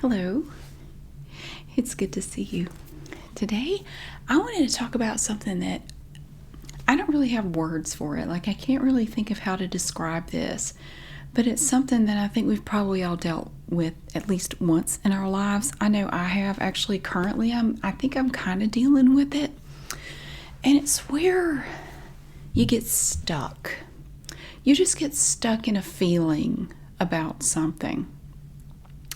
Hello, it's good to see you. Today, I wanted to talk about something that I don't really have words for it. Like, I can't really think of how to describe this, but it's something that I think we've probably all dealt with at least once in our lives. I know I have actually currently. I think I'm kind of dealing with it. And it's where you get stuck. You just get stuck in a feeling about something.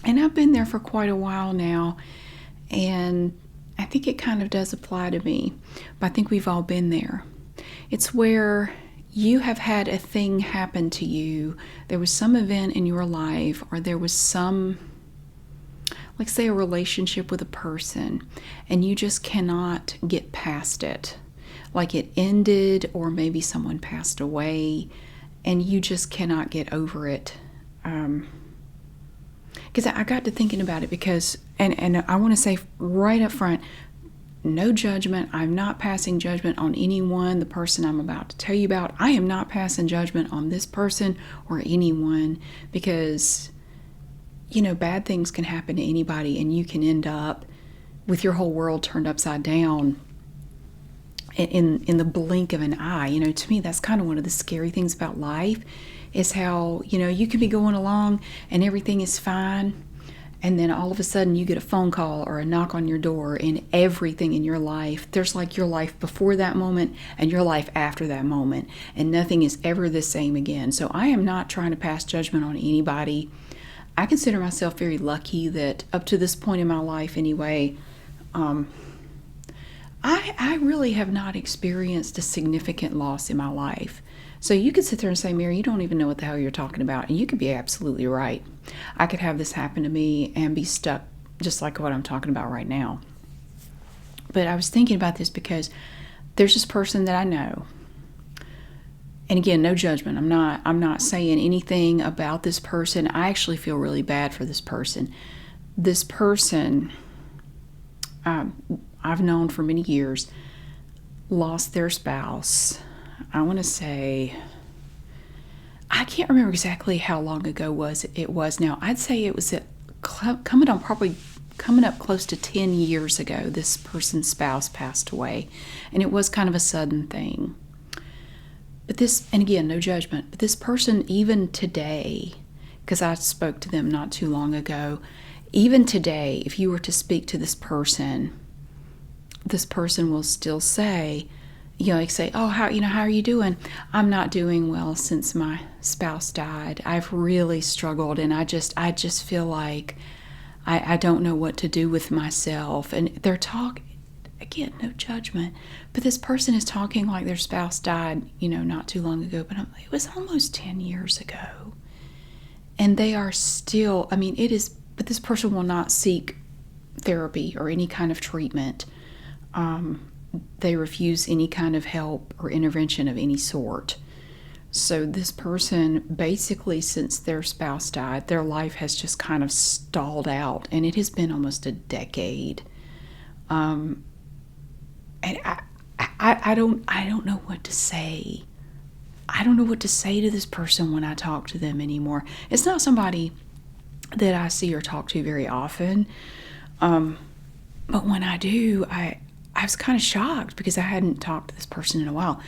And I've been there for quite a while now, and I think it kind of does apply to me, but I think we've all been there. It's where you have had a thing happen to you. There was some event in your life, or there was some, like, say, a relationship with a person, and you just cannot get past it. Like, it ended, or maybe someone passed away, and you just cannot get over it. Because I got to thinking about it because, and I want to say right up front, no judgment. I'm not passing judgment on anyone. The person I'm about to tell you about, I am not passing judgment on this person or anyone, because, you know, bad things can happen to anybody, and you can end up with your whole world turned upside down in the blink of an eye. You know, to me, that's kind of one of the scary things about life, is how, you know, you can be going along and everything is fine, and then all of a sudden you get a phone call or a knock on your door, and everything in your life, there's like your life before that moment and your life after that moment, and nothing is ever the same again. So I am not trying to pass judgment on anybody. I consider myself very lucky that up to this point in my life anyway, I really have not experienced a significant loss in my life. So you could sit there and say, Mary, you don't even know what the hell you're talking about. And you could be absolutely right. I could have this happen to me and be stuck just like what I'm talking about right now. But I was thinking about this because there's this person that I know. And again, no judgment. I'm not saying anything about this person. I actually feel really bad for this person. This person, I've known for many years, lost their spouse. I want to say, I can't remember exactly how long ago it was now. I'd say it was coming up close to 10 years ago. This person's spouse passed away, and it was kind of a sudden thing. But this, and again, no judgment, but this person, even today, because I spoke to them not too long ago, even today, if you were to speak to this person will still say, you know, like say, oh, how are you doing? I'm not doing well since my spouse died. I've really struggled, and I just feel like I don't know what to do with myself. And they're talking, again, no judgment, but this person is talking like their spouse died, you know, not too long ago, but it was almost 10 years ago. And they are still, but this person will not seek therapy or any kind of treatment. They refuse any kind of help or intervention of any sort. So this person, basically, since their spouse died, their life has just kind of stalled out, and it has been almost a decade. And I don't know what to say. I don't know what to say to this person when I talk to them anymore. It's not somebody that I see or talk to very often. But when I do, I was kind of shocked because I hadn't talked to this person in a while.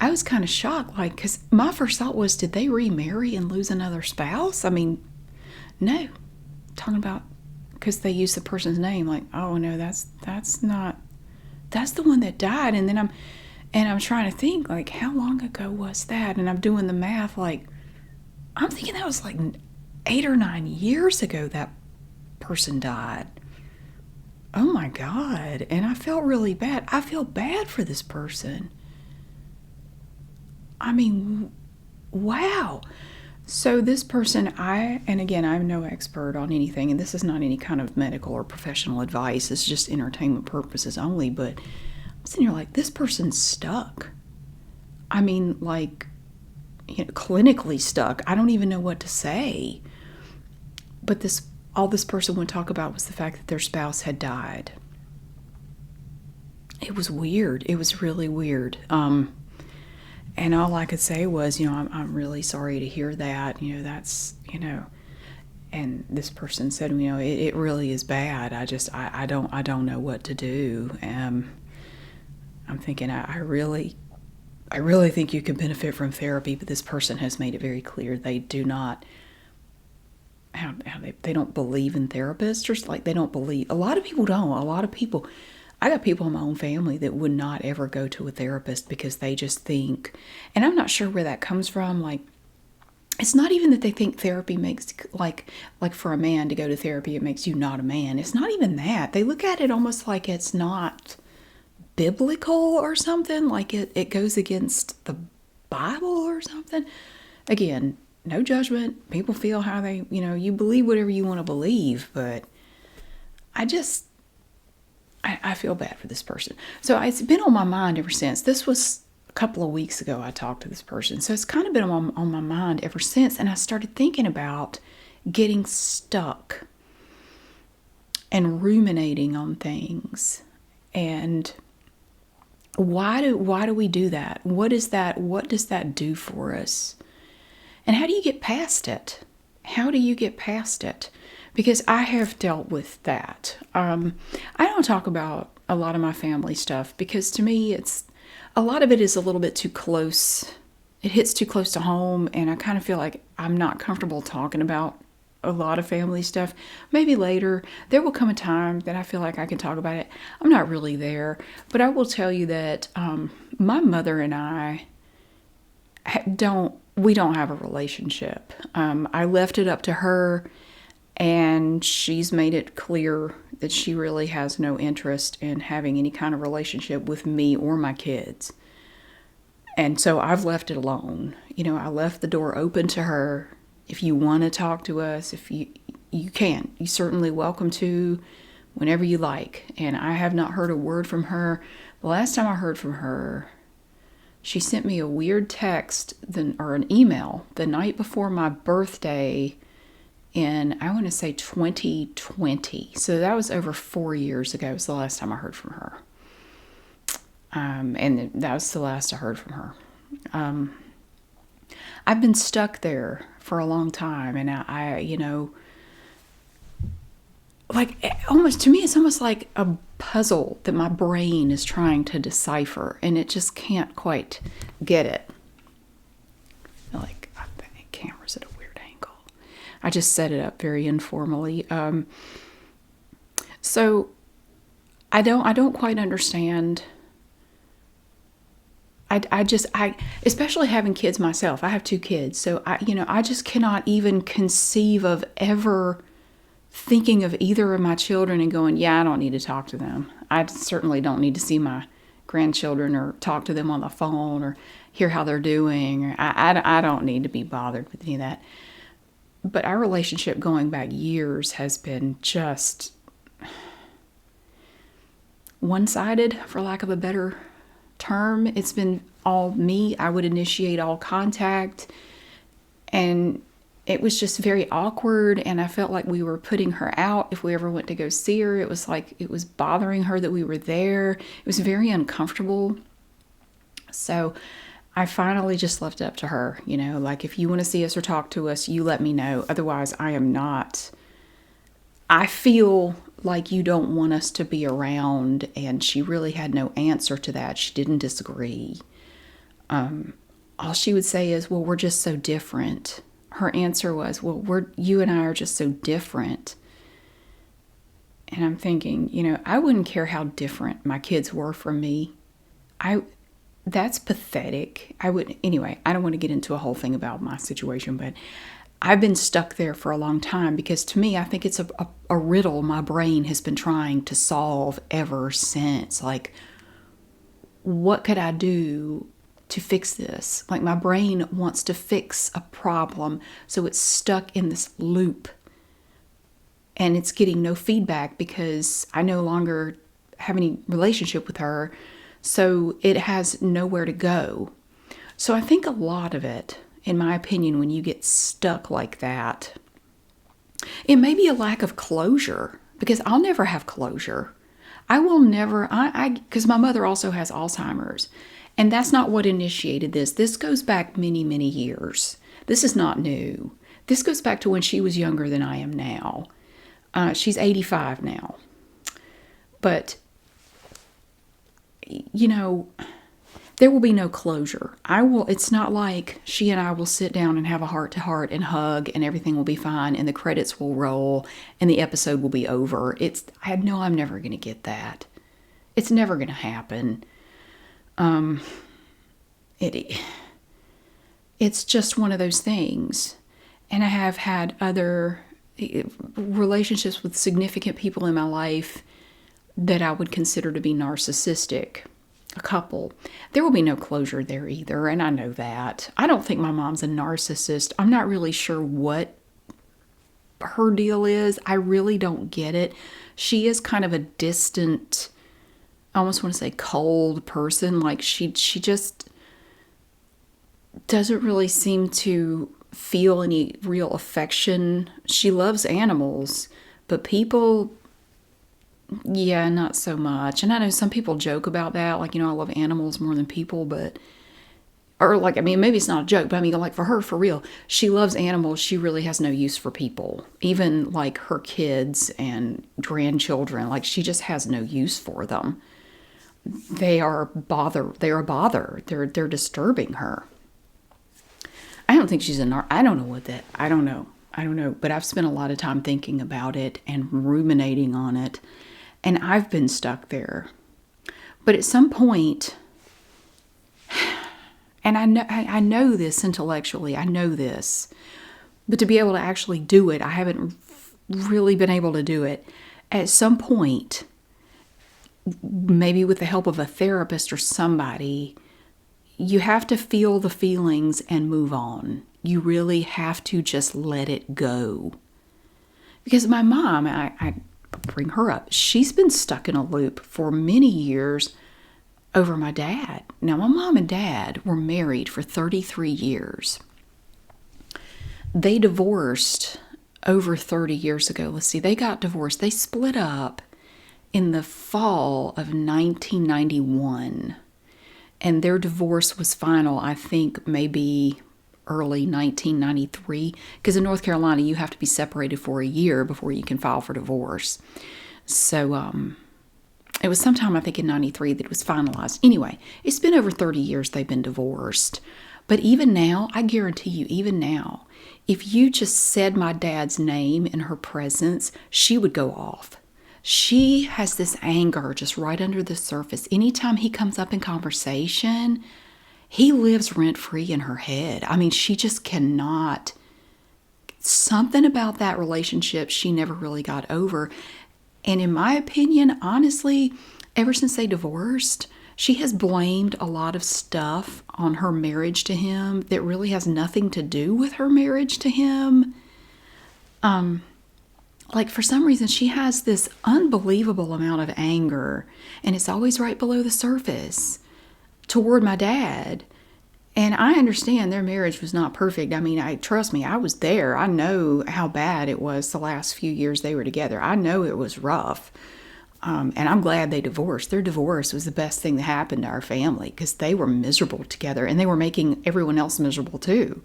I was kind of shocked, like, because my first thought was, did they remarry and lose another spouse? I mean, no. Talking about, because they used the person's name, like, oh no, that's the one that died. And then I'm trying to think, like, how long ago was that? And I'm doing the math, like, I'm thinking that was like 8 or 9 years ago that person died. Oh my God. And I felt really bad. I feel bad for this person. I mean, wow. So this person, and again, I'm no expert on anything, and this is not any kind of medical or professional advice. It's just entertainment purposes only. But I'm sitting here like, this person's stuck. I mean, like, you know, clinically stuck. I don't even know what to say. But all this person would talk about was the fact that their spouse had died. It was weird. It was really weird. And all I could say was, you know, I'm really sorry to hear that. You know, that's, you know, And this person said, it really is bad. I don't know what to do. I'm thinking, I really think you can benefit from therapy, but this person has made it very clear they do not. They don't believe in therapists, or like they don't believe. A lot of people don't. A lot of people. I got people in my own family that would not ever go to a therapist because they just think, and I'm not sure where that comes from. Like, it's not even that they think therapy makes, like for a man to go to therapy, it makes you not a man. It's not even that. They look at it almost like it's not biblical or something, like it goes against the Bible or something. Again, no judgment. People feel how they, you believe whatever you want to believe, but I feel bad for this person. So it's been on my mind ever since. This was a couple of weeks ago I talked to this person. So it's kind of been on my mind ever since. And I started thinking about getting stuck and ruminating on things. And why do we do that? What does that do for us? And how do you get past it? How do you get past it? Because I have dealt with that. I don't talk about a lot of my family stuff because to me a lot of it is a little bit too close. It hits too close to home, and I kind of feel like I'm not comfortable talking about a lot of family stuff. Maybe later there will come a time that I feel like I can talk about it. I'm not really there, but I will tell you that my mother and I don't have a relationship. I left it up to her, and she's made it clear that she really has no interest in having any kind of relationship with me or my kids. And so I've left it alone. I left the door open to her. If you want to talk to us, if you can. You're certainly welcome to whenever you like. And I have not heard a word from her. The last time I heard from her, she sent me a weird text or an email the night before my birthday in, I want to say 2020. So that was over 4 years ago. It was the last time I heard from her. And that was the last I heard from her. I've been stuck there for a long time. And like almost, to me, it's almost like a puzzle that my brain is trying to decipher, and it just can't quite get it. Like, I think camera's at a weird angle. I just set it up very informally. So I don't quite understand. I especially having kids myself. I have 2 kids, so I just cannot even conceive of ever thinking of either of my children and going, yeah, I don't need to talk to them. I certainly don't need to see my grandchildren or talk to them on the phone or hear how they're doing. I don't need to be bothered with any of that. But our relationship going back years has been just one-sided, for lack of a better term. It's been all me. I would initiate all contact, and it was just very awkward, and I felt like we were putting her out if we ever went to go see her. It was like it was bothering her that we were there. It was very uncomfortable. So I finally just left it up to her. Like, if you want to see us or talk to us, you let me know. Otherwise, I am not. I feel like you don't want us to be around, and she really had no answer to that. She didn't disagree. All she would say is, well, we're just so different. Her answer was, well, you and I are just so different. And I'm thinking, I wouldn't care how different my kids were from me. That's pathetic. Anyway, I don't want to get into a whole thing about my situation, but I've been stuck there for a long time because to me, I think it's a riddle my brain has been trying to solve ever since. Like, what could I do to fix this? Like, my brain wants to fix a problem, so it's stuck in this loop, and it's getting no feedback because I no longer have any relationship with her, so it has nowhere to go. So I think a lot of it, in my opinion, when you get stuck like that, it may be a lack of closure, because I'll never have closure. I will never, because my mother also has Alzheimer's. And that's not what initiated this. This goes back many, many years. This is not new. This goes back to when she was younger than I am now. She's 85 now. But, you know, there will be no closure. It's not like she and I will sit down and have a heart to heart and hug and everything will be fine and the credits will roll and the episode will be over. I know I'm never going to get that. It's never going to happen. It's just one of those things. And I have had other relationships with significant people in my life that I would consider to be narcissistic. A couple. There will be no closure there either, and I know that. I don't think my mom's a narcissist. I'm not really sure what her deal is. I really don't get it. She is kind of a distant, I almost want to say cold person. Like she just doesn't really seem to feel any real affection. She loves animals, but people, yeah, not so much. And I know some people joke about that, like, I love animals more than people, or like, maybe it's not a joke, but like for her, for real, she loves animals. She really has no use for people, even like her kids and grandchildren. Like she just has no use for them. They are a bother. They're disturbing her. I don't think she's I don't know what that, I don't know, but I've spent a lot of time thinking about it and ruminating on it, and I've been stuck there. But at some point, and I know this intellectually, I know this, but to be able to actually do it, I haven't really been able to do it. At some point, maybe with the help of a therapist or somebody, you have to feel the feelings and move on. You really have to just let it go. Because my mom, I bring her up, she's been stuck in a loop for many years over my dad. Now, my mom and dad were married for 33 years. They divorced over 30 years ago. Let's see, they got divorced. They split up in the fall of 1991. And their divorce was final, I think, maybe early 1993. Because in North Carolina, you have to be separated for a year before you can file for divorce. So it was sometime, I think, in 93 that it was finalized. Anyway, it's been over 30 years they've been divorced. But even now, I guarantee you, even now, if you just said my dad's name in her presence, she would go off. She has this anger just right under the surface. Anytime he comes up in conversation, he lives rent-free in her head. She just cannot. Something about that relationship she never really got over. And in my opinion, honestly, ever since they divorced, she has blamed a lot of stuff on her marriage to him that really has nothing to do with her marriage to him. Like, for some reason, she has this unbelievable amount of anger, and it's always right below the surface, toward my dad. And I understand their marriage was not perfect. Trust me, I was there. I know how bad it was the last few years they were together. I know it was rough. And I'm glad they divorced. Their divorce was the best thing that happened to our family, because they were miserable together, and they were making everyone else miserable too.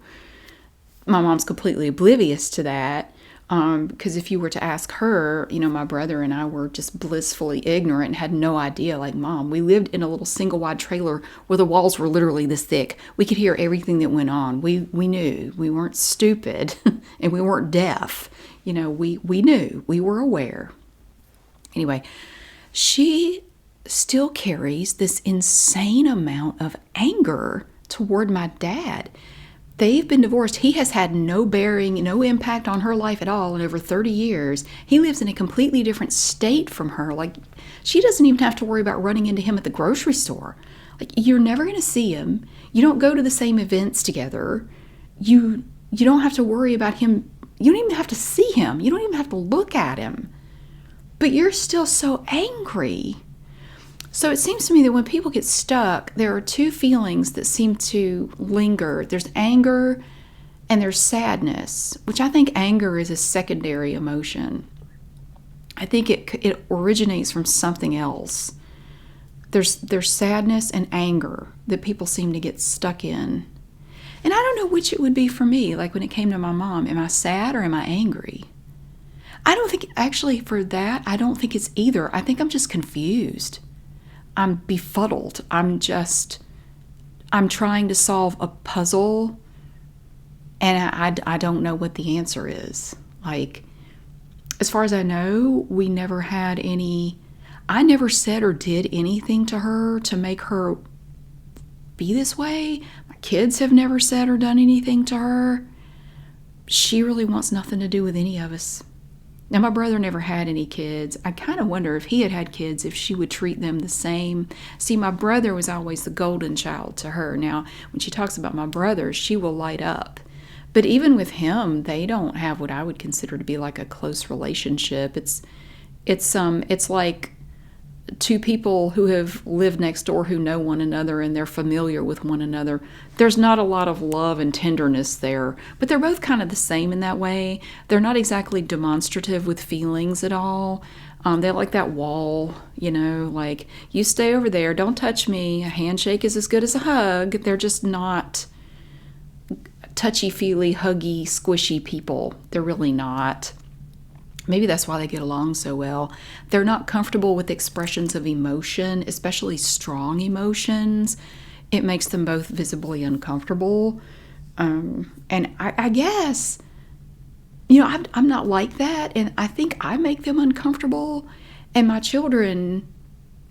My mom's completely oblivious to that. Because if you were to ask her, my brother and I were just blissfully ignorant and had no idea. Like, Mom, we lived in a little single wide trailer where the walls were literally this thick. We could hear everything that went on. We knew. We weren't stupid and we weren't deaf. We knew. We were aware. Anyway, she still carries this insane amount of anger toward my dad. They've been divorced. He has had no bearing, no impact on her life at all in over 30 years. He lives in a completely different state from her. Like, she doesn't even have to worry about running into him at the grocery store. Like, you're never going to see him. You don't go to the same events together. You don't have to worry about him. You don't even have to see him. You don't even have to look at him. But you're still so angry. So it seems to me that when people get stuck, there are two feelings that seem to linger. There's anger and there's sadness, which I think anger is a secondary emotion. I think it originates from something else. There's sadness and anger that people seem to get stuck in. And I don't know which it would be for me. Like when it came to my mom, am I sad or am I angry? I don't think, actually, for that, I don't think it's either. I think I'm just confused. I'm befuddled. I'm trying to solve a puzzle, and I don't know what the answer is. Like, as far as I know, we never had any, I never said or did anything to her to make her be this way. My kids have never said or done anything to her. She really wants nothing to do with any of us. Now, my brother never had any kids. I kind of wonder if he had had kids, if she would treat them the same. See, my brother was always the golden child to her. Now, when she talks about my brother, she will light up. But even with him, they don't have what I would consider to be like a close relationship. It's like two people who have lived next door who know one another and they're familiar with one another. There's not a lot of love and tenderness there, but they're both kind of the same in that way. They're not exactly demonstrative with feelings at all. They're like that wall, like, you stay over there, don't touch me. A handshake is as good as a hug. They're just not touchy-feely, huggy, squishy people. They're really not. Maybe that's why they get along so well. They're not comfortable with expressions of emotion, especially strong emotions. It makes them both visibly uncomfortable. And I guess, I'm not like that. And I think I make them uncomfortable. And my children,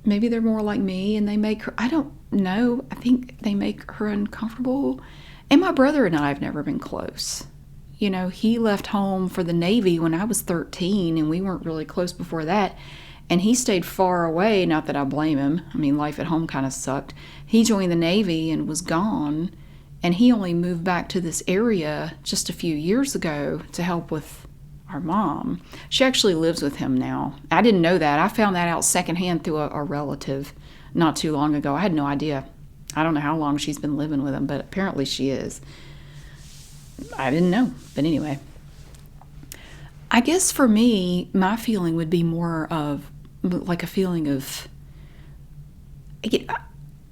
maybe they're more like me and they make her, I don't know. I think they make her uncomfortable. And my brother and I have never been close. He left home for the Navy when I was 13, and we weren't really close before that. And he stayed far away, not that I blame him. I mean, life at home kind of sucked. He joined the Navy and was gone, and he only moved back to this area just a few years ago to help with our mom. She actually lives with him now. I didn't know that. I found that out secondhand through a relative not too long ago. I had no idea. I don't know how long she's been living with him, but apparently she is. I didn't know. But anyway, I guess for me, my feeling would be more of like a feeling of,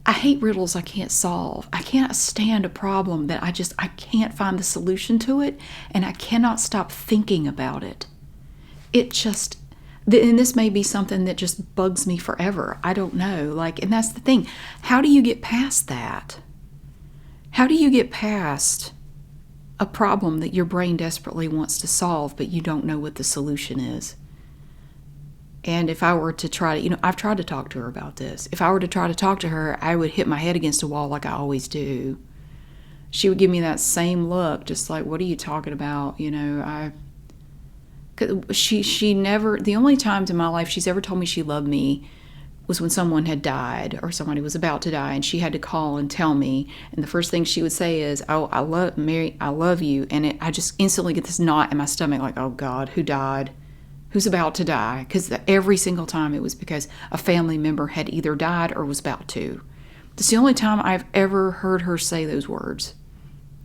I hate riddles I can't solve. I can't stand a problem that I can't find the solution to it, and I cannot stop thinking about it. And this may be something that just bugs me forever. I don't know. And that's the thing. How do you get past that? How do you get past a problem that your brain desperately wants to solve, but you don't know what the solution is? And if I were to try to, I've tried to talk to her about this. If I were to try to talk to her, I would hit my head against a wall like I always do. She would give me that same look, just like, what are you talking about? She never, the only times in my life she's ever told me she loved me was when someone had died or somebody was about to die, and she had to call and tell me. And the first thing she would say is, "Oh, I love Mary, I love you." And I just instantly get this knot in my stomach, like, oh God, who died? Who's about to die? Because every single time it was because a family member had either died or was about to. That's the only time I've ever heard her say those words.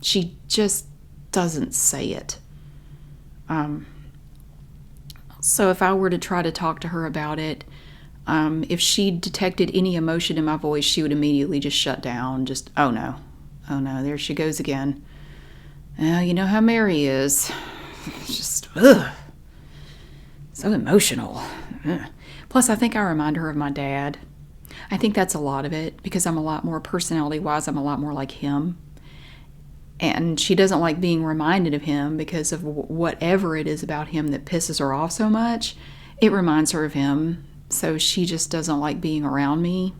She just doesn't say it. So if I were to try to talk to her about it, if she detected any emotion in my voice, she would immediately just shut down. Just, oh no, there she goes again. You know how Mary is. Just, so emotional. Ugh. Plus, I think I remind her of my dad. I think that's a lot of it, because I'm a lot more personality-wise, I'm a lot more like him. And she doesn't like being reminded of him because of whatever it is about him that pisses her off so much. It reminds her of him. So she just doesn't like being around me.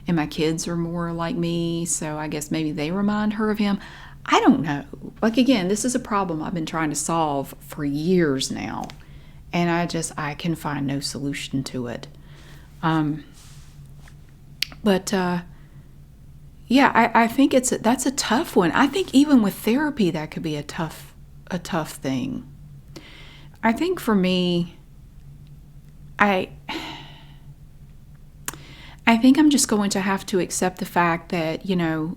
And my kids are more like me, so I guess maybe they remind her of him. I don't know. Again, this is a problem I've been trying to solve for years now. And I can find no solution to it. Yeah, I think that's a tough one. I think even with therapy, that could be a tough thing. I think for me, I think I'm just going to have to accept the fact that,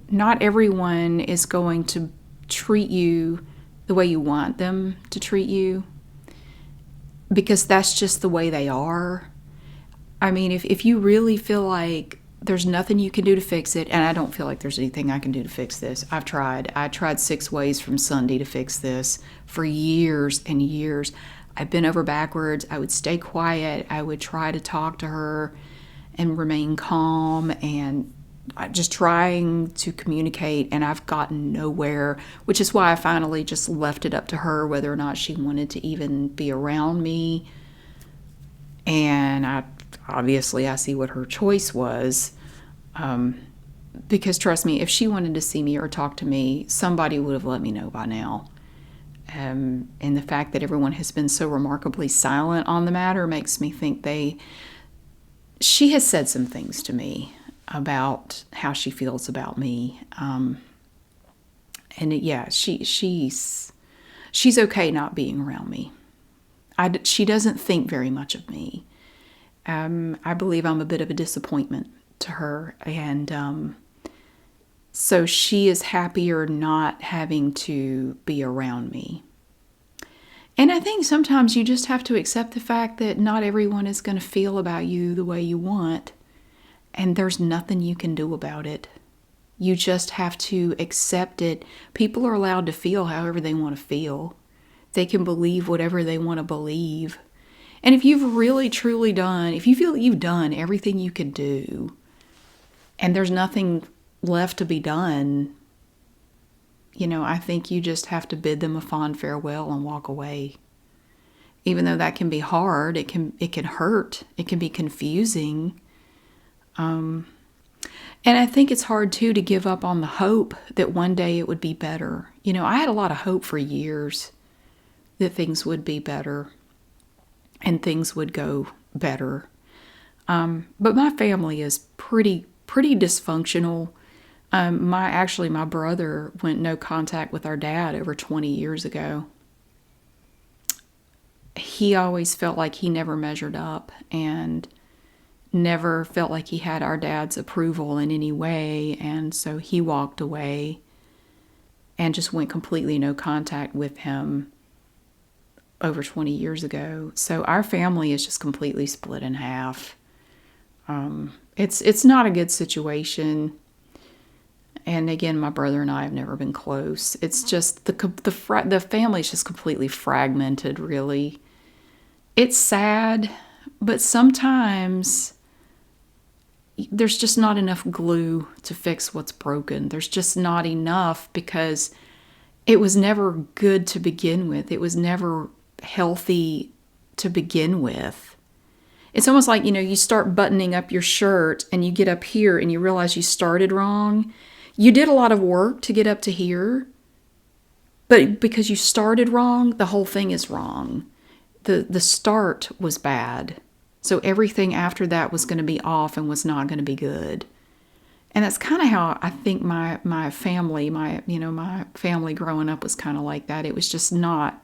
not everyone is going to treat you the way you want them to treat you, because that's just the way they are. I mean, if you really feel like There's nothing you can do to fix it, and I don't feel like there's anything I can do to fix this. I've tried. I tried 6 ways from Sunday to fix this for years and years. I've been over backwards. I would stay quiet. I would try to talk to her and remain calm and just trying to communicate, and I've gotten nowhere, which is why I finally just left it up to her whether or not she wanted to even be around me. And obviously I see what her choice was, because trust me, if she wanted to see me or talk to me, somebody would have let me know by now. And the fact that everyone has been so remarkably silent on the matter makes me think she has said some things to me about how she feels about me. She's okay not being around me. She doesn't think very much of me. I believe I'm a bit of a disappointment to her, and so she is happier not having to be around me. And I think sometimes you just have to accept the fact that not everyone is going to feel about you the way you want, and there's nothing you can do about it. You just have to accept it. People are allowed to feel however they want to feel. They can believe whatever they want to believe. And if you've really truly if you feel that you've done everything you could do, and there's nothing left to be done, I think you just have to bid them a fond farewell and walk away. Even though that can be hard, it can hurt, it can be confusing. And I think it's hard too to give up on the hope that one day it would be better. I had a lot of hope for years that things would be better and things would go better. But my family is pretty dysfunctional. My brother went no contact with our dad over 20 years ago. He always felt like he never measured up and never felt like he had our dad's approval in any way, and so he walked away and just went completely no contact with him over 20 years ago. So our family is just completely split in half. It's not a good situation. And again, my brother and I have never been close. It's just the family is just completely fragmented, really. It's sad, but sometimes there's just not enough glue to fix what's broken. There's just not enough, because it was never good to begin with. It was never healthy to begin with. It's almost like, you start buttoning up your shirt and you get up here and you realize you started wrong. You did a lot of work to get up to here, but because you started wrong, the whole thing is wrong. The start was bad. So everything after that was going to be off and was not going to be good. And that's kind of how I think my family, my family growing up was kind of like that. It was not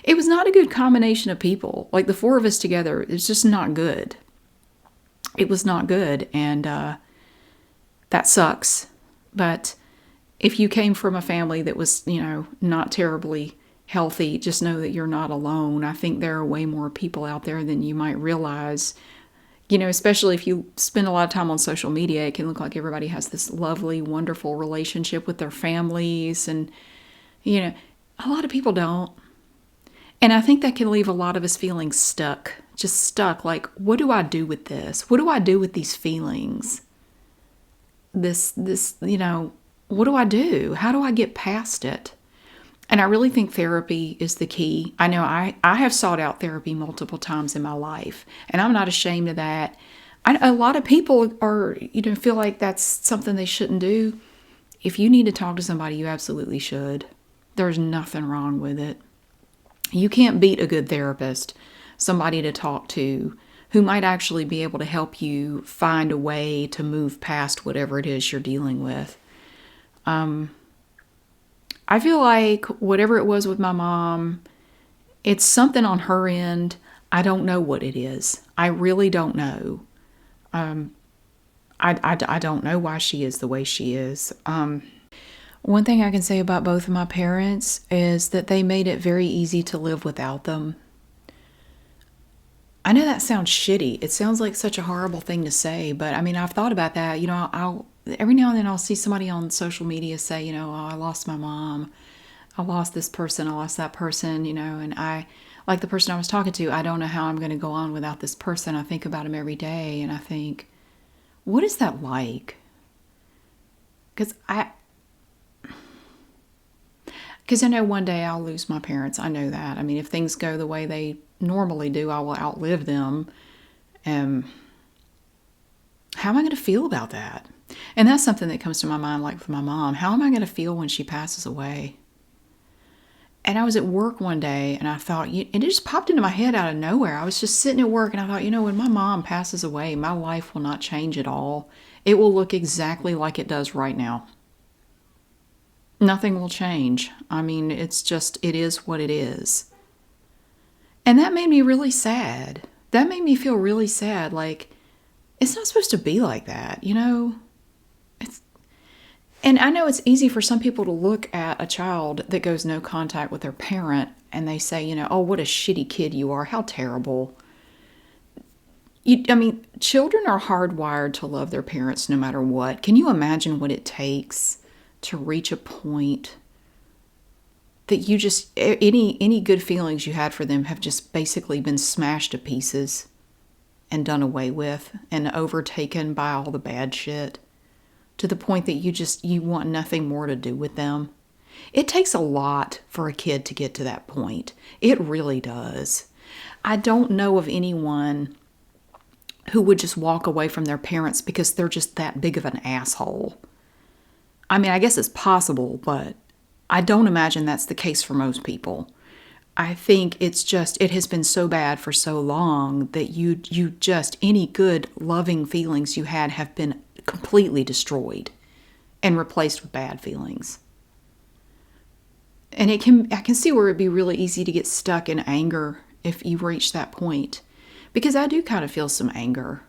a good combination of people. Like the 4 of us together, it's just not good. It was not good, and that sucks. But if you came from a family that was, not terribly healthy, just know that you're not alone. I think there are way more people out there than you might realize. Especially if you spend a lot of time on social media, it can look like everybody has this lovely, wonderful relationship with their families. And, a lot of people don't. And I think that can leave a lot of us feeling stuck. Just stuck. Like, what do I do with this? What do I do with these feelings? This, what do I do? How do I get past it? And I really think therapy is the key. I know I have sought out therapy multiple times in my life, and I'm not ashamed of that. A lot of people feel like that's something they shouldn't do. If you need to talk to somebody, you absolutely should. There's nothing wrong with it. You can't beat a good therapist, somebody to talk to who might actually be able to help you find a way to move past whatever it is you're dealing with. I feel like whatever it was with my mom, it's something on her end. I don't know what it is. I really don't know. I don't know why she is the way she is. One thing I can say about both of my parents is that they made it very easy to live without them. I know that sounds shitty. It sounds like such a horrible thing to say, but I mean, I've thought about that. I'll every now and then I'll see somebody on social media say, oh, I lost my mom. I lost this person. I lost that person, and like the person I was talking to, I don't know how I'm going to go on without this person. I think about him every day and I think, what is that like? Because I know one day I'll lose my parents. I know that. I mean, if things go the way they normally do, I will outlive them. How am I going to feel about that? And that's something that comes to my mind, like with my mom. How am I going to feel when she passes away? And I was at work one day and I thought, and it just popped into my head out of nowhere. I was just sitting at work and I thought, when my mom passes away, my life will not change at all. It will look exactly like it does right now. Nothing will change. I mean, it is what it is. And that made me really sad. That made me feel really sad. Like, it's not supposed to be like that, And I know it's easy for some people to look at a child that goes no contact with their parent and they say, oh, what a shitty kid you are. How terrible. Children are hardwired to love their parents no matter what. Can you imagine what it takes to reach a point that you just, any good feelings you had for them have just basically been smashed to pieces and done away with and overtaken by all the bad shit? To the point that you want nothing more to do with them. It takes a lot for a kid to get to that point. It really does. I don't know of anyone who would just walk away from their parents because they're just that big of an asshole. I mean, I guess it's possible, but I don't imagine that's the case for most people. I think it has been so bad for so long that you just, any good loving feelings you had have been completely destroyed and replaced with bad feelings. And I can see where it'd be really easy to get stuck in anger if you reach that point. Because I do kind of feel some anger.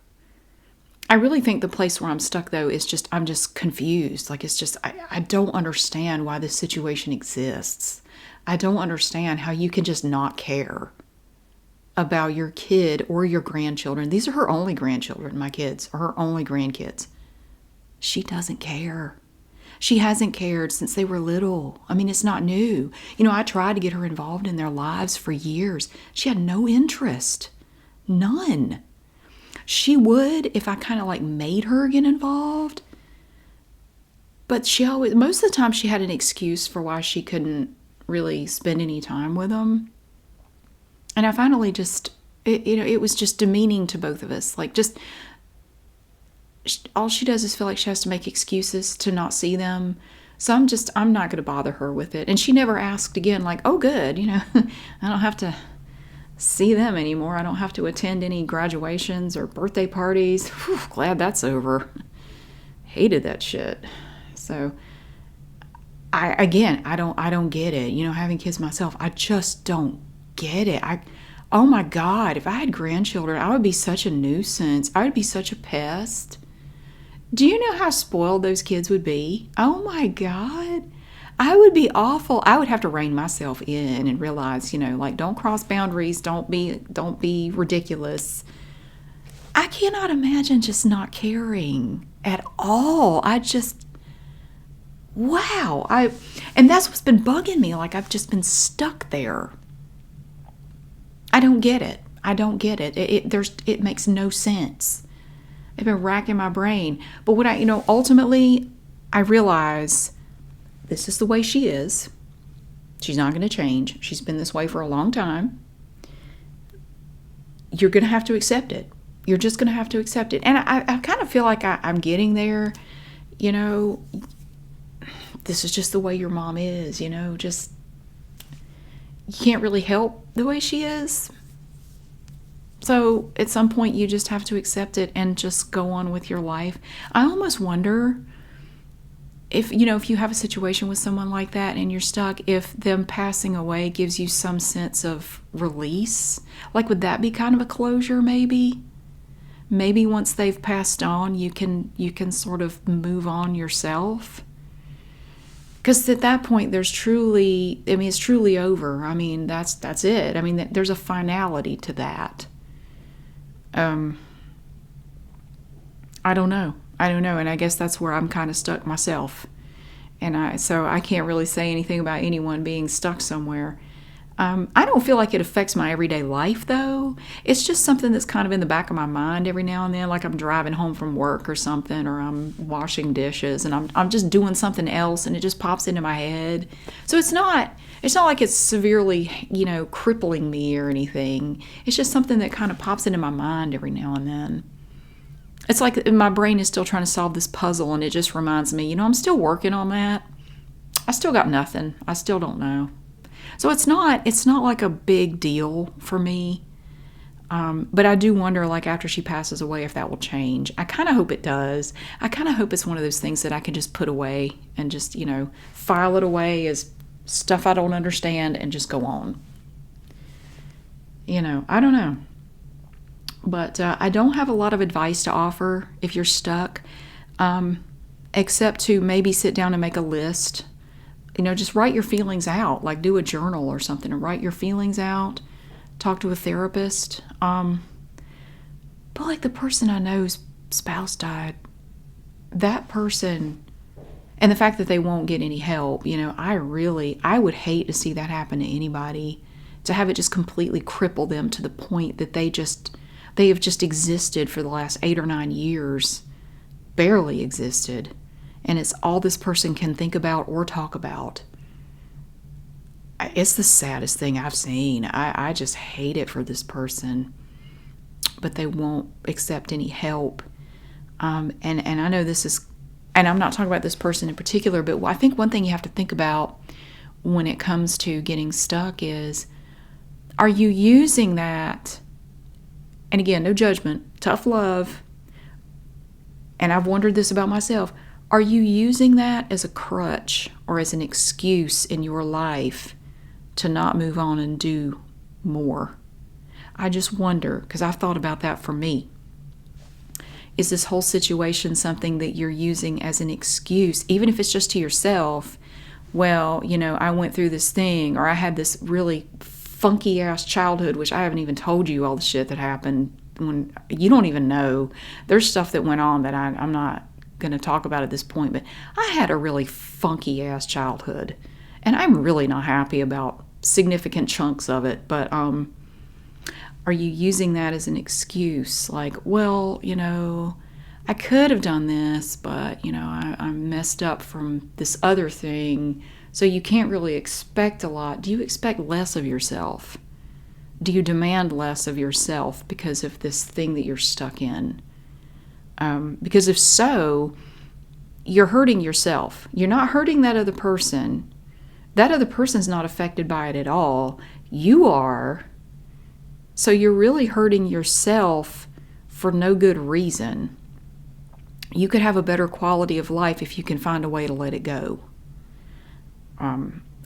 I really think the place where I'm stuck though is I'm just confused. Like I don't understand why this situation exists. I don't understand how you can just not care about your kid or your grandchildren. These are her only grandchildren, my kids, or her only grandkids. She doesn't care. She hasn't cared since they were little. I mean, it's not new. I tried to get her involved in their lives for years. She had no interest. None. She would if I kind of like made her get involved. But most of the time she had an excuse for why she couldn't really spend any time with them. And I finally it was just demeaning to both of us. Like all she does is feel like she has to make excuses to not see them. So I'm not going to bother her with it. And she never asked again, like, oh, good, I don't have to see them anymore. I don't have to attend any graduations or birthday parties. Whew, glad that's over. Hated that shit. So I don't get it. Having kids myself, I just don't get it. Oh my God, if I had grandchildren, I would be such a nuisance. I would be such a pest. Do you know how spoiled those kids would be? Oh my God. I would be awful. I would have to rein myself in and realize, like, don't cross boundaries. Don't be ridiculous. I cannot imagine just not caring at all. Wow. And that's what's been bugging me. Like, I've just been stuck there. I don't get it. It makes no sense. I've been racking my brain. But what ultimately, I realize this is the way she is. She's not going to change. She's been this way for a long time. You're going to have to accept it. You're just going to have to accept it. And I kind of feel like I'm getting there. This is just the way your mom is, just you can't really help the way she is. So at some point you just have to accept it and just go on with your life. I almost wonder if you have a situation with someone like that and you're stuck, if them passing away gives you some sense of release. Like, would that be kind of a closure maybe? Maybe once they've passed on, you can sort of move on yourself. Because at that point, it's truly over. I mean, that's it. I mean, there's a finality to that. Um, I don't know. I don't know. And I guess that's where I'm kind of stuck myself. So I can't really say anything about anyone being stuck somewhere. I don't feel like it affects my everyday life, though. It's just something that's kind of in the back of my mind every now and then, like I'm driving home from work or something, or I'm washing dishes, and I'm just doing something else, and it just pops into my head. So it's not like it's severely, crippling me or anything. It's just something that kind of pops into my mind every now and then. It's like my brain is still trying to solve this puzzle, and it just reminds me, I'm still working on that. I still got nothing. I still don't know. So it's not like a big deal for me. But I do wonder, like, after she passes away, if that will change. I kind of hope it does. I kind of hope it's one of those things that I can just put away and just, file it away as stuff I don't understand and just go on. I don't know. But I don't have a lot of advice to offer if you're stuck, except to maybe sit down and make a list. Just write your feelings out, like do a journal or something and write your feelings out. Talk to a therapist. But like the person I know's spouse died, that person, and the fact that they won't get any help, I would hate to see that happen to anybody, to have it just completely cripple them to the point that they have just existed for the last 8 or 9 years, barely existed. And it's all this person can think about or talk about. It's the saddest thing I've seen. I just hate it for this person. But they won't accept any help. And I know this is, and I'm not talking about this person in particular, but I think one thing you have to think about when it comes to getting stuck is, are you using that, and again, no judgment, tough love, and I've wondered this about myself, are you using that as a crutch or as an excuse in your life to not move on and do more? I just wonder, because I've thought about that for me. Is this whole situation something that you're using as an excuse, even if it's just to yourself? Well, I went through this thing, or I had this really funky ass childhood, which I haven't even told you all the shit that happened when you don't even know. There's stuff that went on that I'm not going to talk about at this point, but I had a really funky ass childhood, and I'm really not happy about significant chunks of it. But are you using that as an excuse? Like, well, I could have done this, but I'm messed up from this other thing, so you can't really expect a lot. Do you expect less of yourself? Do you demand less of yourself because of this thing that you're stuck in? Because if so, you're hurting yourself. You're not hurting that other person. That other person's not affected by it at all. You are. So you're really hurting yourself for no good reason. You could have a better quality of life if you can find a way to let it go.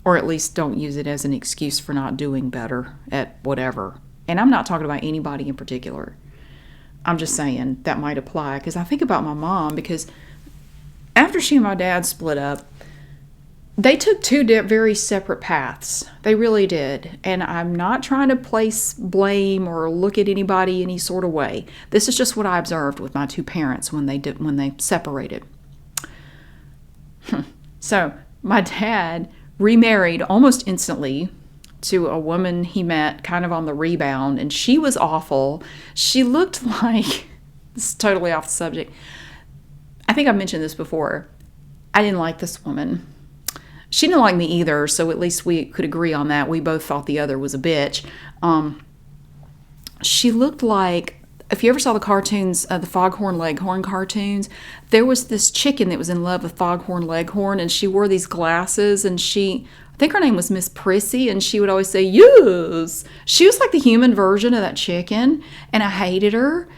Or at least don't use it as an excuse for not doing better at whatever. And I'm not talking about anybody in particular. I'm just saying that might apply, because I think about my mom, because after she and my dad split up, they took two very separate paths. They really did. And I'm not trying to place blame or look at anybody any sort of way. This is just what I observed with my two parents when they separated. So my dad remarried almost instantly to a woman he met kind of on the rebound, and she was awful. She looked like, this is totally off the subject. I think I've mentioned this before. I didn't like this woman. She didn't like me either, so at least we could agree on that. We both thought the other was a bitch. She looked like, if you ever saw the cartoons, the Foghorn Leghorn cartoons, there was this chicken that was in love with Foghorn Leghorn, and she wore these glasses, and I think her name was Miss Prissy, and she would always say, yes. She was like the human version of that chicken, and I hated her.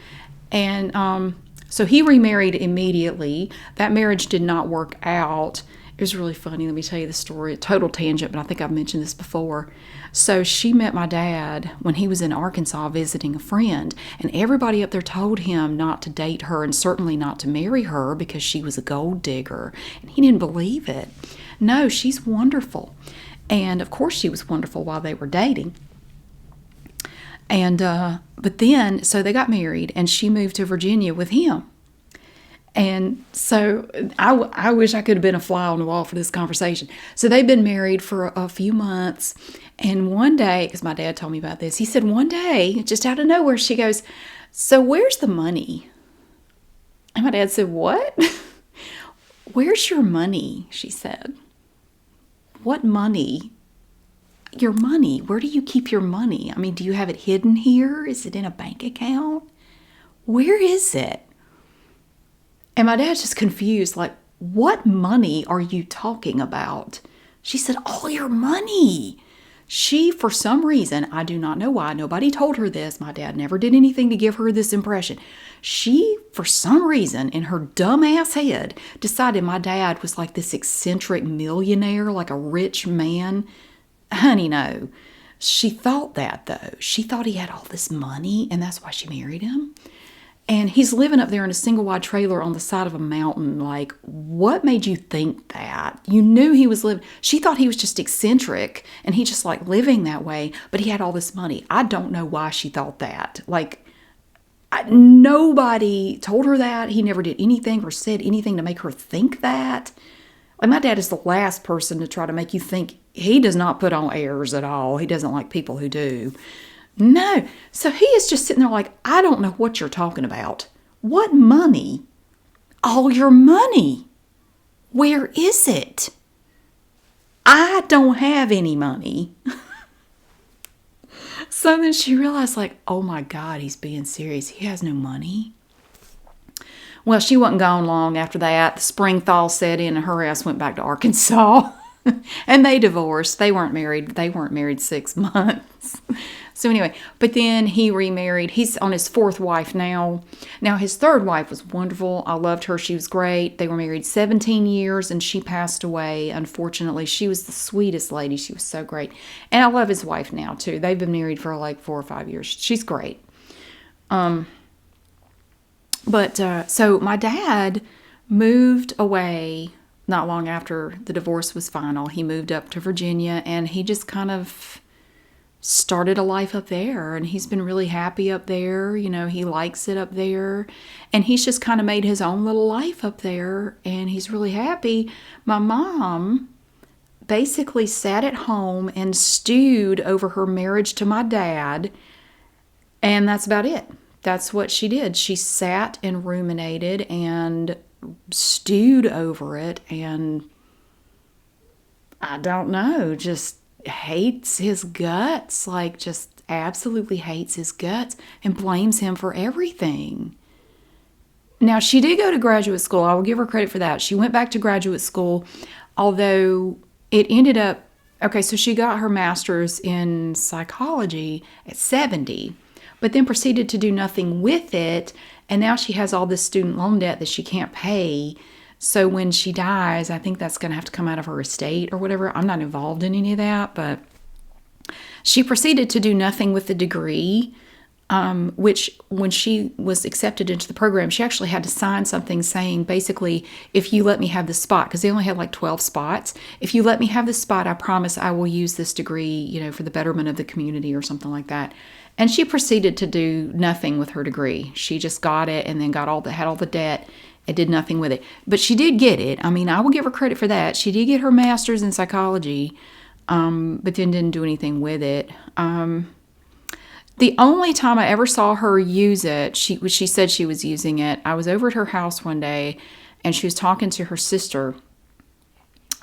And so he remarried immediately. That marriage did not work out. It was really funny. Let me tell you the story. A total tangent, but I think I've mentioned this before. So she met my dad when he was in Arkansas visiting a friend, and everybody up there told him not to date her and certainly not to marry her because she was a gold digger. And he didn't believe it. No, she's wonderful. And of course she was wonderful while they were dating. And, but then, so they got married and she moved to Virginia with him. And so I wish I could have been a fly on the wall for this conversation. So they've been married for a few months. And one day, because my dad told me about this, he said one day, just out of nowhere, she goes, "So where's the money?" And my dad said, "What?" "Where's your money?" she said. "What money?" "Your money. Where do you keep your money? I mean, do you have it hidden here? Is it in a bank account? Where is it?" And my dad's just confused, like, "What money are you talking about?" She said, "All your money." She, for some reason, I do not know why, nobody told her this. My dad never did anything to give her this impression. She, for some reason, in her dumbass head, decided my dad was like this eccentric millionaire, like a rich man. Honey, no. She thought that, though. She thought he had all this money, and that's why she married him. And he's living up there in a single-wide trailer on the side of a mountain. Like, what made you think that? You knew he was living. She thought he was just eccentric, and he just like living that way, but he had all this money. I don't know why she thought that. Like, nobody told her that. He never did anything or said anything to make her think that. Like, my dad is the last person to try to make you think. He does not put on airs at all. He doesn't like people who do. No. So he is just sitting there like, "I don't know what you're talking about. What money?" "All your money. Where is it?" "I don't have any money." So then she realized, like, oh my God, he's being serious. He has no money. Well, she wasn't gone long after that. The spring thaw set in and her ass went back to Arkansas. And they divorced. They weren't married. They weren't married 6 months. So anyway, but then he remarried. He's on his 4th wife now. Now, his 3rd wife was wonderful. I loved her. She was great. They were married 17 years and she passed away. Unfortunately, she was the sweetest lady. She was so great. And I love his wife now, too. They've been married for like 4 or 5 years. She's great. So my dad moved away not long after the divorce was final. He moved up to Virginia and he just kind of started a life up there, and he's been really happy up there. You know, he likes it up there, and he's just kind of made his own little life up there, and he's really happy. My mom basically sat at home and stewed over her marriage to my dad, and that's about it. That's what she did. She sat and ruminated and stewed over it, and I don't know, just hates his guts, like just absolutely hates his guts and blames him for everything. Now, she did go to graduate school. I will give her credit for that. She went back to graduate school, although it ended up, okay, so she got her master's in psychology at 70, but then proceeded to do nothing with it, and now she has all this student loan debt that she can't pay. So when she dies, I think that's going to have to come out of her estate or whatever. I'm not involved in any of that, but she proceeded to do nothing with the degree, which when she was accepted into the program, she actually had to sign something saying, basically, if you let me have this spot, because they only had like 12 spots, if you let me have this spot, I promise I will use this degree, you know, for the betterment of the community or something like that. And she proceeded to do nothing with her degree. She just got it and then had all the debt. It did nothing with it. But she did get it. I mean, I will give her credit for that. She did get her master's in psychology, but then didn't do anything with it. The only time I ever saw her use it, she said she was using it. I was over at her house one day, and she was talking to her sister.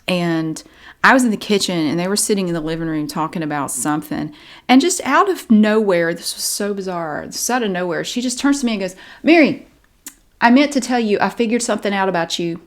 And I was in the kitchen, and they were sitting in the living room talking about something. And just out of nowhere, this was so bizarre, just out of nowhere, she just turns to me and goes, "Mary, I meant to tell you, I figured something out about you."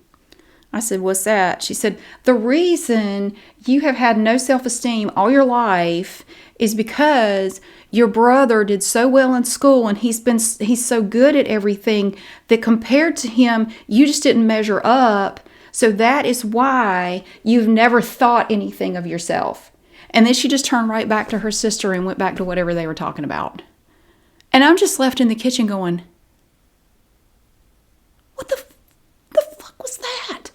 I said, "What's that?" She said, "The reason you have had no self-esteem all your life is because your brother did so well in school and he's so good at everything that compared to him, you just didn't measure up. So that is why you've never thought anything of yourself." And then she just turned right back to her sister and went back to whatever they were talking about. And I'm just left in the kitchen going, what the fuck was that?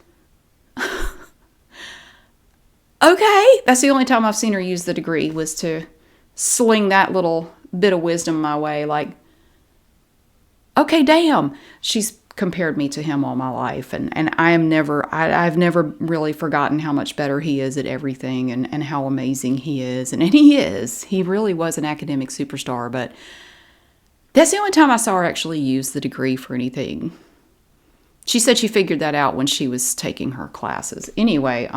Okay, that's the only time I've seen her use the degree, was to sling that little bit of wisdom my way, like, okay, damn, she's compared me to him all my life. And I've never really forgotten how much better he is at everything and how amazing he is. And he is. He really was an academic superstar, but that's the only time I saw her actually use the degree for anything. She said she figured that out when she was taking her classes. Anyway,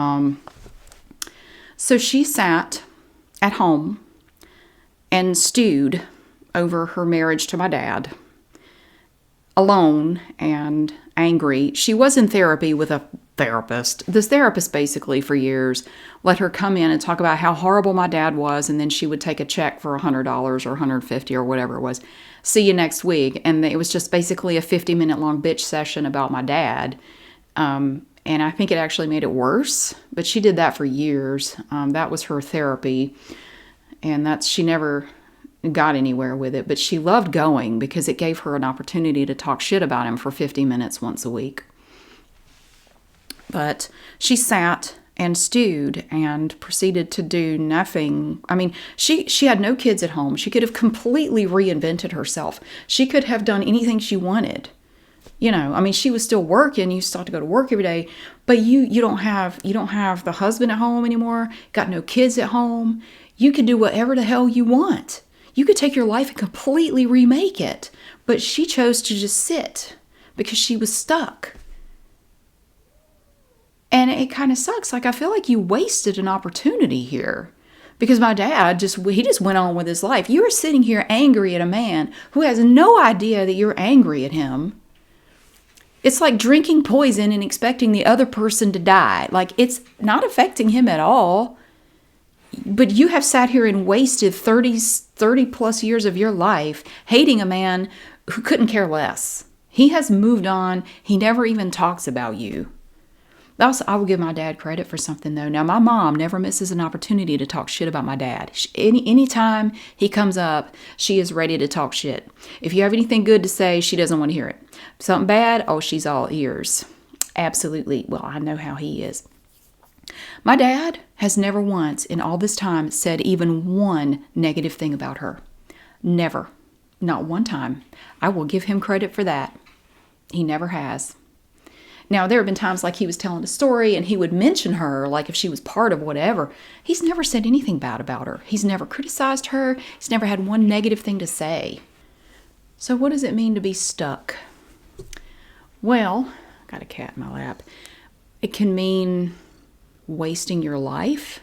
so she sat at home and stewed over her marriage to my dad, alone and angry. She was in therapy with a therapist. This therapist basically for years let her come in and talk about how horrible my dad was, and then she would take a check for $100 or $150 or whatever it was. See you next week. And it was just basically a 50-minute long bitch session about my dad. And I think it actually made it worse, but she did that for years. That was her therapy, and she never got anywhere with it, but she loved going because it gave her an opportunity to talk shit about him for 50 minutes once a week. But she sat and stewed and proceeded to do nothing. I mean, she had no kids at home. She could have completely reinvented herself. She could have done anything she wanted. You know, I mean, she was still working. You still have to go to work every day, but you don't have the husband at home anymore. Got no kids at home. You can do whatever the hell you want. You could take your life and completely remake it. But she chose to just sit because she was stuck. And it kind of sucks. Like, I feel like you wasted an opportunity here. Because my dad just went on with his life. You are sitting here angry at a man who has no idea that you're angry at him. It's like drinking poison and expecting the other person to die. Like, it's not affecting him at all. But you have sat here and wasted 30 plus years of your life hating a man who couldn't care less. He has moved on. He never even talks about you. Also, I will give my dad credit for something, though. Now, my mom never misses an opportunity to talk shit about my dad. Anytime he comes up, she is ready to talk shit. If you have anything good to say, she doesn't want to hear it. Something bad, oh, she's all ears. Absolutely. Well, I know how he is. My dad has never once in all this time said even one negative thing about her. Never. Not one time. I will give him credit for that. He never has. Now, there have been times like he was telling a story and he would mention her, like if she was part of whatever. He's never said anything bad about her. He's never criticized her. He's never had one negative thing to say. So what does it mean to be stuck? Well, I got a cat in my lap. It can mean wasting your life.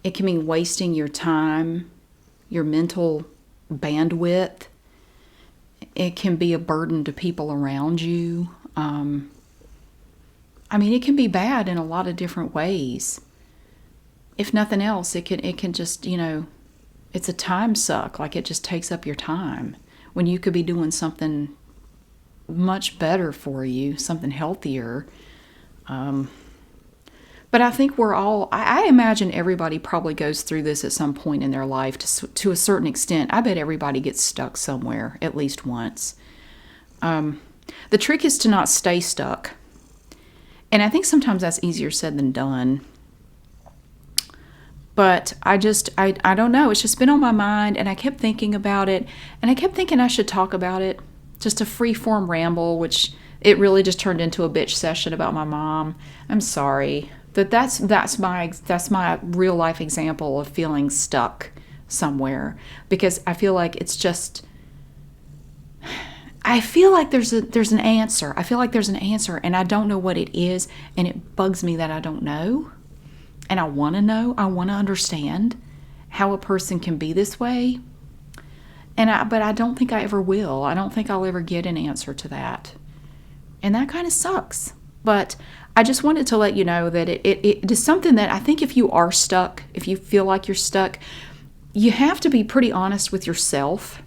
It can mean wasting your time, your mental bandwidth. It can be a burden to people around you. It can be bad in a lot of different ways. If nothing else, it can just, it's a time suck. Like, it just takes up your time when you could be doing something much better for you, something healthier. But I think I imagine everybody probably goes through this at some point in their life to a certain extent. I bet everybody gets stuck somewhere at least once. The trick is to not stay stuck. And I think sometimes that's easier said than done. But I don't know. It's just been on my mind, and I kept thinking about it, and I kept thinking I should talk about it. Just a free-form ramble, which it really just turned into a bitch session about my mom. I'm sorry. But that's my real life example of feeling stuck somewhere, because I feel like it's just, I feel like there's an answer. I feel like there's an answer, and I don't know what it is, and it bugs me that I don't know. And I want to know. I want to understand how a person can be this way. But I don't think I ever will. I don't think I'll ever get an answer to that. And that kind of sucks. But I just wanted to let you know that it is something that I think if you are stuck, if you feel like you're stuck, you have to be pretty honest with yourself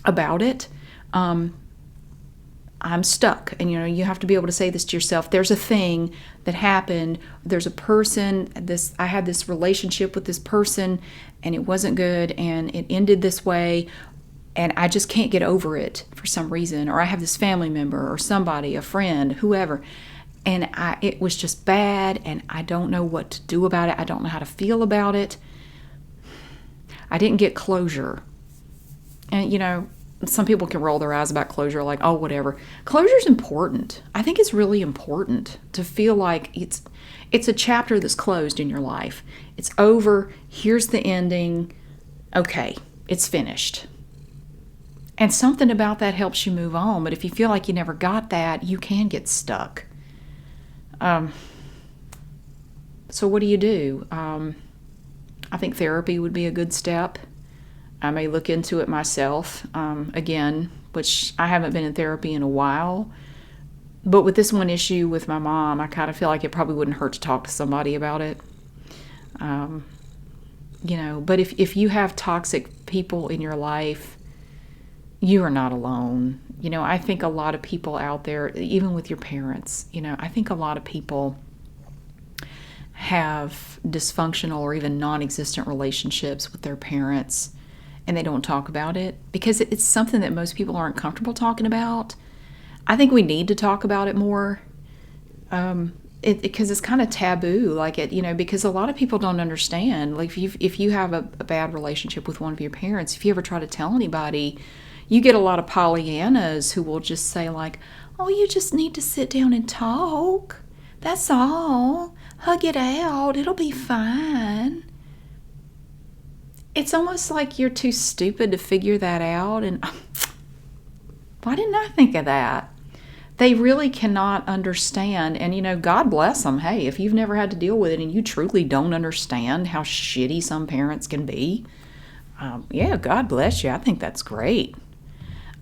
about it. I'm stuck. And, you have to be able to say this to yourself. There's a thing that happened. There's a person. I had this relationship with this person, and it wasn't good, and it ended this way, and I just can't get over it for some reason. Or I have this family member or somebody, a friend, whoever, and it was just bad, and I don't know what to do about it. I don't know how to feel about it. I didn't get closure. And, some people can roll their eyes about closure, like, oh, whatever. Closure is important. I think it's really important to feel like it's a chapter that's closed in your life. It's over. Here's the ending. Okay, it's finished. And something about that helps you move on. But if you feel like you never got that, you can get stuck. So what do you do? I think therapy would be a good step. I may look into it myself, again, which I haven't been in therapy in a while. But with this one issue with my mom, I kind of feel like it probably wouldn't hurt to talk to somebody about it. But if you have toxic people in your life, you are not alone. I think a lot of people out there, even with your parents, I think a lot of people have dysfunctional or even non-existent relationships with their parents, and they don't talk about it because it's something that most people aren't comfortable talking about. I think we need to talk about it more because it's kind of taboo, because a lot of people don't understand. Like if you have a bad relationship with one of your parents, if you ever try to tell anybody, you get a lot of Pollyannas who will just say like, oh, you just need to sit down and talk. That's all. Hug it out. It'll be fine. It's almost like you're too stupid to figure that out. And why didn't I think of that? They really cannot understand. And, God bless them. Hey, if you've never had to deal with it and you truly don't understand how shitty some parents can be, yeah, God bless you. I think that's great.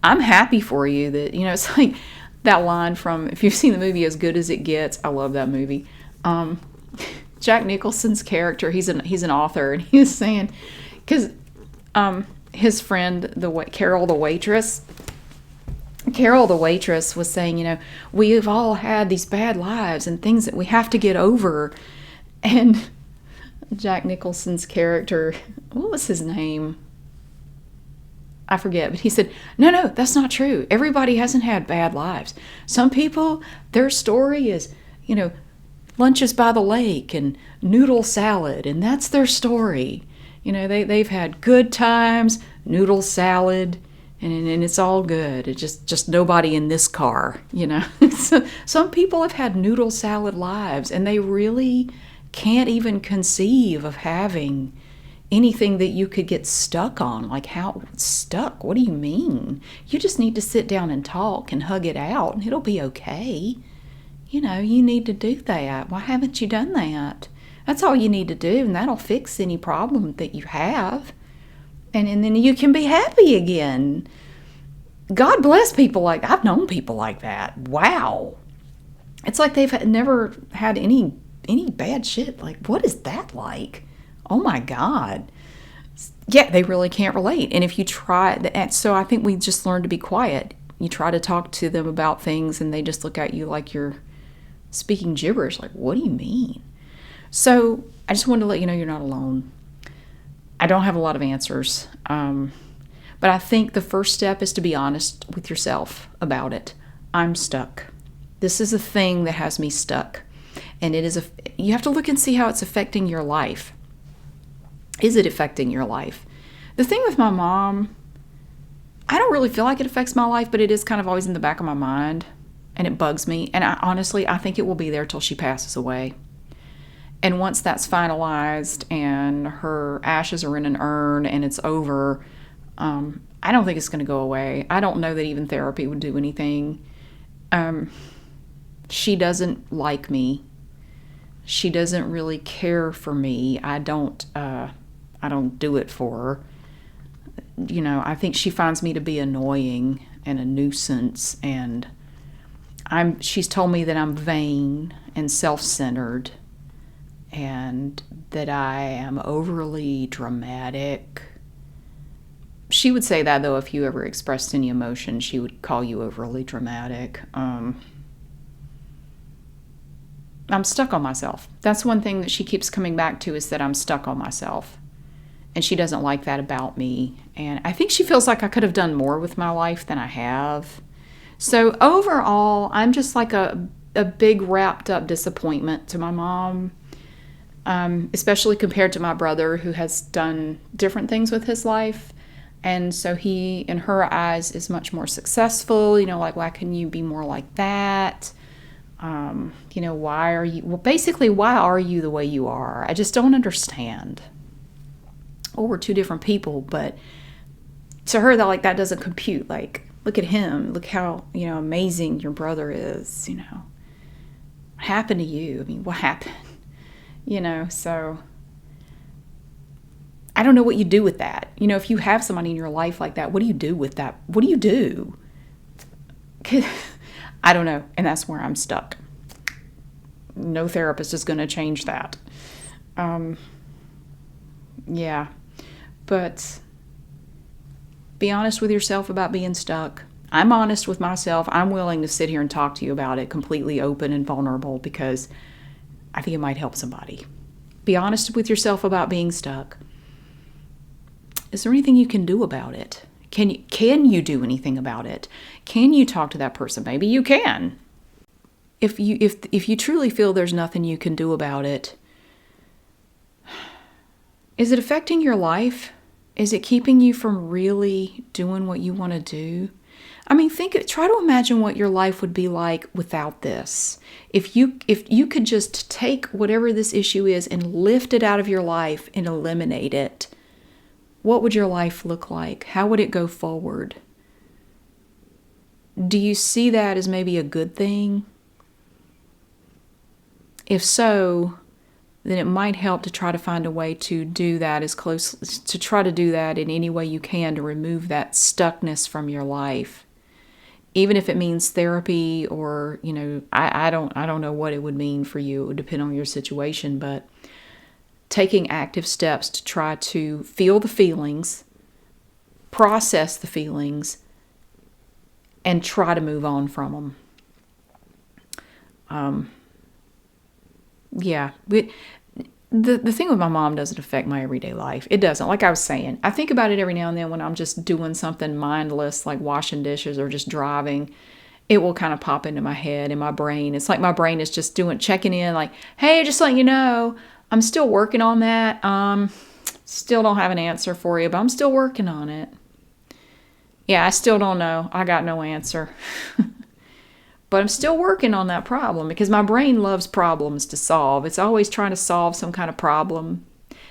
I'm happy for you that, it's like that line from, if you've seen the movie As Good As It Gets, I love that movie. Jack Nicholson's character, he's an author, and he was saying, because his friend, Carol the waitress was saying, we've all had these bad lives and things that we have to get over. And Jack Nicholson's character, what was his name? I forget, but he said, no, that's not true. Everybody hasn't had bad lives. Some people, their story is, lunches by the lake and noodle salad, and that's their story. They've had good times, noodle salad, and it's all good. It's just nobody in this car, So some people have had noodle salad lives, and they really can't even conceive of having anything that you could get stuck on. Like, how stuck? What do you mean? You just need to sit down and talk and hug it out, and it'll be okay. You need to do that. Why haven't you done that? That's all you need to do, and that'll fix any problem that you have. And then you can be happy again. God bless people I've known people like that. Wow. It's like they've never had any bad shit. Like, what is that like? Oh my God. Yeah, they really can't relate. And if you try, so I think we just learn to be quiet. You try to talk to them about things, and they just look at you like you're speaking gibberish. Like, what do you mean? So I just wanted to let you know you're not alone. I don't have a lot of answers, but I think the first step is to be honest with yourself about it. I'm stuck. This is a thing that has me stuck, and you have to look and see how it's affecting your life. Is it affecting your life? The thing with my mom, I don't really feel like it affects my life, but it is kind of always in the back of my mind, and it bugs me. And I think it will be there till she passes away. And once that's finalized and her ashes are in an urn and it's over, I don't think it's going to go away. I don't know that even therapy would do anything. She doesn't like me. She doesn't really care for me. I don't do it for her. I think she finds me to be annoying and a nuisance, and she's told me that I'm vain and self-centered, and that I am overly dramatic. She would say that, though, if you ever expressed any emotion, she would call you overly dramatic. I'm stuck on myself. That's one thing that she keeps coming back to, is that I'm stuck on myself. And she doesn't like that about me. And I think she feels like I could have done more with my life than I have. So overall, I'm just like a big wrapped up disappointment to my mom. especially compared to my brother who has done different things with his life. And so he, in her eyes, is much more successful. Like, why can you be more like that? Why are you, well, basically, why are you the way you are? I just don't understand. Well, we're two different people, but to her, that doesn't compute. Like, look at him. Look how, amazing your brother is, What happened to you? I mean, what happened? So I don't know what you do with that. If you have somebody in your life like that, what do you do with that? What do you do? I don't know. And that's where I'm stuck. No therapist is going to change that. Yeah. But be honest with yourself about being stuck. I'm honest with myself. I'm willing to sit here and talk to you about it completely open and vulnerable because I think it might help somebody. Be honest with yourself about being stuck. Is there anything you can do about it? Can you do anything about it? Can you talk to that person? Maybe you can. If you truly feel there's nothing you can do about it, is it affecting your life? Is it keeping you from really doing what you want to do? I mean, try to imagine what your life would be like without this. If you could just take whatever this issue is and lift it out of your life and eliminate it, what would your life look like? How would it go forward? Do you see that as maybe a good thing? If so, then it might help to try to find a way to do that to try to do that in any way you can to remove that stuckness from your life. Even if it means therapy or, I don't know what it would mean for you. It would depend on your situation, but taking active steps to try to feel the feelings, process the feelings, and try to move on from them. The thing with my mom doesn't affect my everyday life. It doesn't. Like I was saying, I think about it every now and then when I'm just doing something mindless, like washing dishes or just driving. It will kind of pop into my head and my brain. It's like my brain is just checking in like, hey, just letting you know, I'm still working on that. Still don't have an answer for you, but I'm still working on it. Yeah, I still don't know. I got no answer. But I'm still working on that problem because my brain loves problems to solve. It's always trying to solve some kind of problem.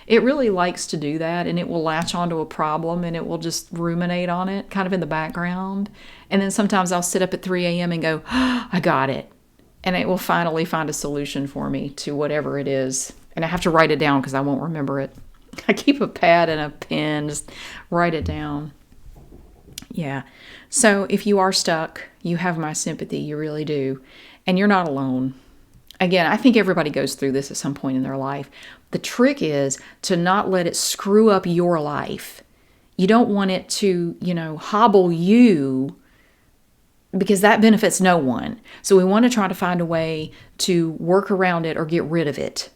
It really likes to do that, and it will latch onto a problem and it will just ruminate on it kind of in the background. And then sometimes I'll sit up at 3 a.m. and go, oh, I got it. And it will finally find a solution for me to whatever it is. And I have to write it down because I won't remember it. I keep a pad and a pen, just write it down. Yeah. So if you are stuck, you have my sympathy. You really do. And you're not alone. Again, I think everybody goes through this at some point in their life. The trick is to not let it screw up your life. You don't want it to, hobble you because that benefits no one. So we want to try to find a way to work around it or get rid of it.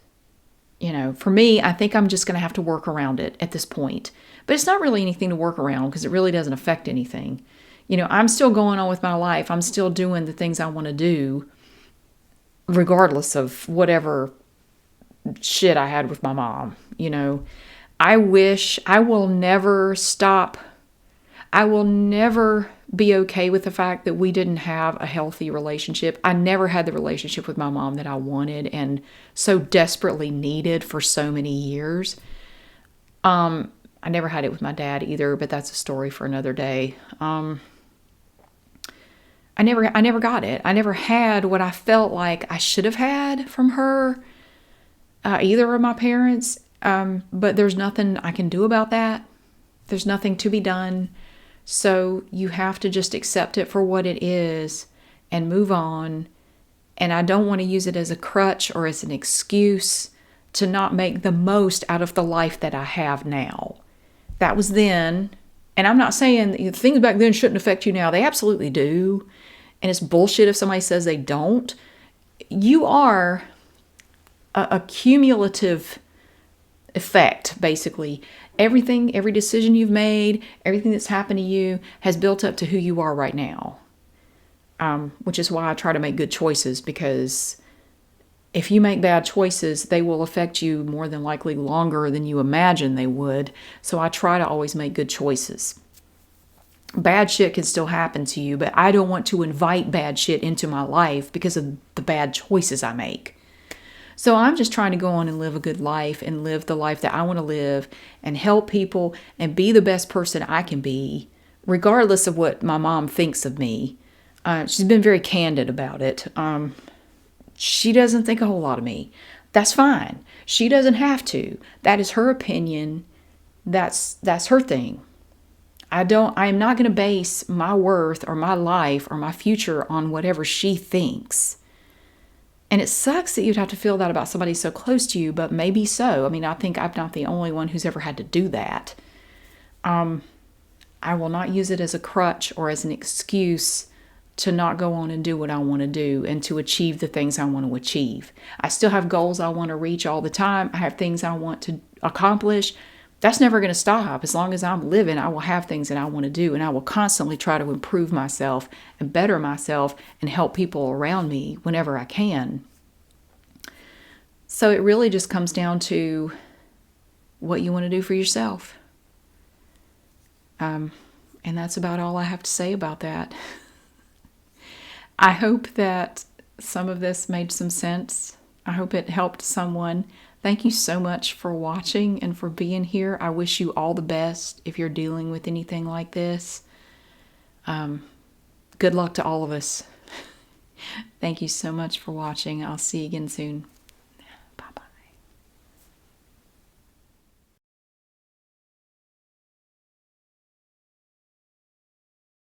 For me, I think I'm just going to have to work around it at this point. But it's not really anything to work around because it really doesn't affect anything. I'm still going on with my life. I'm still doing the things I want to do, regardless of whatever shit I had with my mom. I will never stop. I will never be okay with the fact that we didn't have a healthy relationship. I never had the relationship with my mom that I wanted and so desperately needed for so many years. I never had it with my dad either, but that's a story for another day. I never got it. I never had what I felt like I should have had from her, either of my parents. But there's nothing I can do about that. There's nothing to be done. So you have to just accept it for what it is and move on. And I don't want to use it as a crutch or as an excuse to not make the most out of the life that I have now. That was then. And I'm not saying things back then shouldn't affect you now. They absolutely do. And it's bullshit if somebody says they don't. You are a cumulative effect, basically. Every decision you've made, everything that's happened to you has built up to who you are right now. Which is why I try to make good choices, because if you make bad choices, they will affect you more than likely longer than you imagine they would. So I try to always make good choices. Bad shit can still happen to you, but I don't want to invite bad shit into my life because of the bad choices I make. So I'm just trying to go on and live a good life and live the life that I want to live and help people and be the best person I can be, regardless of what my mom thinks of me. She's been very candid about it. She doesn't think a whole lot of me. That's fine. She doesn't have to. That is her opinion. That's her thing. I am not going to base my worth or my life or my future on whatever she thinks. And it sucks that you'd have to feel that about somebody so close to you, but maybe so. I mean, I think I'm not the only one who's ever had to do that. I will not use it as a crutch or as an excuse to not go on and do what I want to do and to achieve the things I want to achieve. I still have goals I want to reach all the time. I have things I want to accomplish. That's never going to stop. As long as I'm living, I will have things that I want to do, and I will constantly try to improve myself and better myself and help people around me whenever I can. So it really just comes down to what you want to do for yourself. And that's about all I have to say about that. I hope that some of this made some sense. I hope it helped someone. Thank you so much for watching and for being here. I wish you all the best if you're dealing with anything like this. Good luck to all of us. Thank you so much for watching. I'll see you again soon.